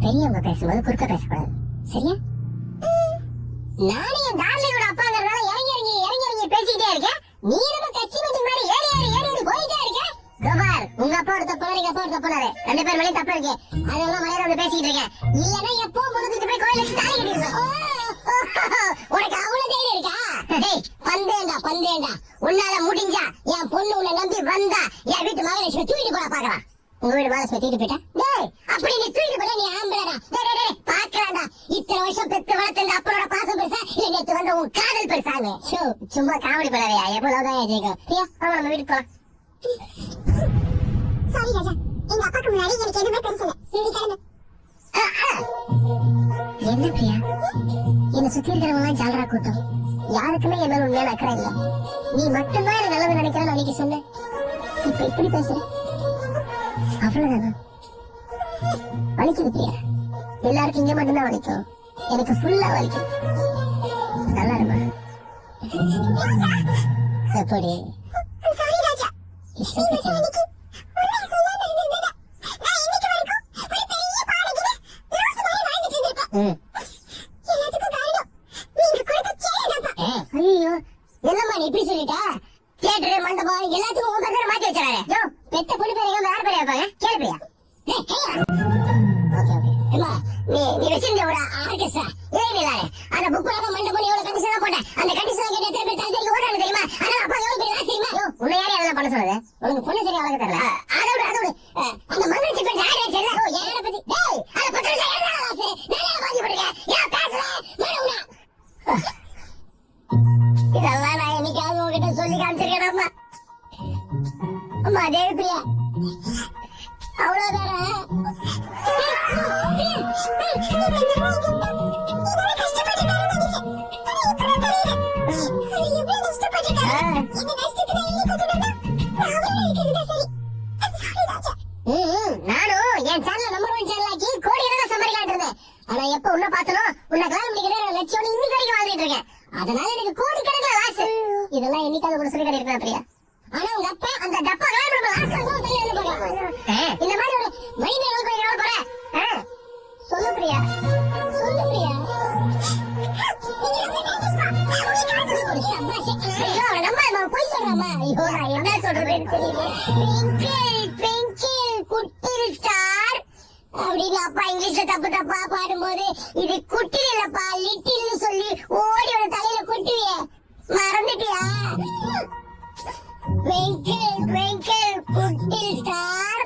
பெரியவங்க பேசும்போது குறுக்க பேசக்கூடாது, சரியா? நானே என் டார்லிங்கோட அப்பாங்கறதால இறங்கி பேசிக்கிட்டே இருக்கேன். நீ நம்ம கட்சி மீட்டிங் மாதிரி ஏறி போயிட்டே இருக்க. கோபால், உங்க அப்பாவோட தப்பு, எங்க அப்பாவோட தப்புனாரு, 2 பேர் மேலேயும் தப்பு இருக்கு. அதெல்லாம் மலையில வந்து பேசிக்கிட்டு இருக்கேன். இல்லன்னா எப்போ முழுக்கிட்டு போய் கோயில வச்சு தாலி கட்டிருப்பேன். உனக்கு அவ்வளவு தைரியம் இருக்கா? டேய், பந்தேண்டா உன்னால முடிஞ்சா என் பொண்ணு உன்னை நம்பி வந்தா என் வீட்டு மகாலட்சுமி தூக்கிட்டு போட பாக்கலாம். உங்க வீடு மகாலட்சுமி தூக்கிட்டு போயிட்டா? டேய், அப்படி நீ தூக்கிட்டு போட நீ ஆம்பளடா. டேய் பாக்கலாம்டா. இத்தனை வருஷம் பெத்து வளர்த்த அப்பனோட பாசம் பெருசா இல்ல நேத்து வந்த உன் காதல் பெருசாங்க? சும்மா காமெடி பண்ணாதயா, எவ்வளவுதான் ஜெயிக்கும். பிரியா, நம்ம வீட்டுக்கு போலாம். சாரி ராஜா, எங்க அப்பாக்கு முன்னாடி எனக்கு எதுவுமே பெருசு இல்ல. என்ன பிரியா, என்ன சுத்தி இருக்கிறவங்க ஜாலரா கூட்டம், யாருக்குமே என்ன உண்மையான அக்கறை இல்ல. நீ மட்டும்தான் எனக்கு நல்லது நினைக்கிறேன்னு அன்னைக்கு சொன்ன. இப்ப இப்படி பேசுற, அவ்வளவுதானா? வலிக்குது பிரியா, எல்லாருக்கும் இங்க மட்டும்தான் வலிக்கும், எனக்கு ஃபுல்லா வலிக்கும். நல்லா இருமா. எப்படி சாரி ராஜா, ஐயோ, என்னம்மா நீ இப்படி சொல்லிட்டா? தியேட்டர், மண்டபம் எல்லாத்துக்கும் உங்க பேரை மாத்தி வச்சாரு. பெத்த பொண்ணு பேர் எங்க யார் பேர் வைப்பாங்க? கேளுப்பியா? நீ வச்சிருந்த ஒரு ஆர்கெஸ்ட்ரா இளைஞர், அந்த புக் மண்டபம் எவ்வளவு கண்டிஷன் போட்டேன். அந்த கண்டிஷன் கேட்டு எத்தனை பேர் தள்ளி ஓடுறாங்க தெரியுமா? அதனால அப்பா எவ்வளவு பேர் தெரியுமா? உன்னை யாரே அதெல்லாம் பண்ண சொல்லுது? உனக்கு பொண்ணு சரியா வளர்க்க தெரியல. அதோட அந்த மந்திரி பேர் யாரே தெரியல. யாரை பத்தி? டேய், அத பத்தி நல்லா பாதி போடுங்க. ஏன் பேசல? மேடம்னா இதெல்லாம் நான் என்னைக்காவது உங்ககிட்ட சொல்லி காமிச்சிருக்கேன். அம்மா தேவி பிரியா, அவ்வளவுதான? நானும் என் சேனல் நம்பர் 1 சேனல் ஆக்கி கோடி ரூபாய் சம்பாதிக்கலாம் இருந்தேன். ஆனா எப்ப உன்ன பார்த்தனும், உன்னை கல்யாணம் பண்ணிக்கிற லட்சம் இன்னைக்கு வரைக்கும் வாழ்ந்துட்டு இருக்கேன். அதனால எனக்கு கோடி கணக்கில் லாஸ். இதெல்லாம் என்னைக்காவது கூட சொல்லி கட்டிருக்கேன் பிரியா. ஆனா உங்க அப்பா அந்த டப்பா கல்யாணம் இந்த மாதிரி ஒரு மனிதர்களுக்கு எவ்வளவு போற சொல்லு பிரியா, சொல்லு பிரியா. போய் சொல்றாமா? ஐயோ, நான் என்ன சொல்றேன்னு தெரியல. குட்டில் ஸ்டார் அப்படின்னு அப்பா இங்கிலீஷ்ல தப்பா பாடும்போது இது குட்டில் இல்லப்பா லிட்டில்னு சொல்லி ஓடி ஒரு தலையில குட்டுவிய மறந்துட்டியா? Twinkle twinkle குட்டில் star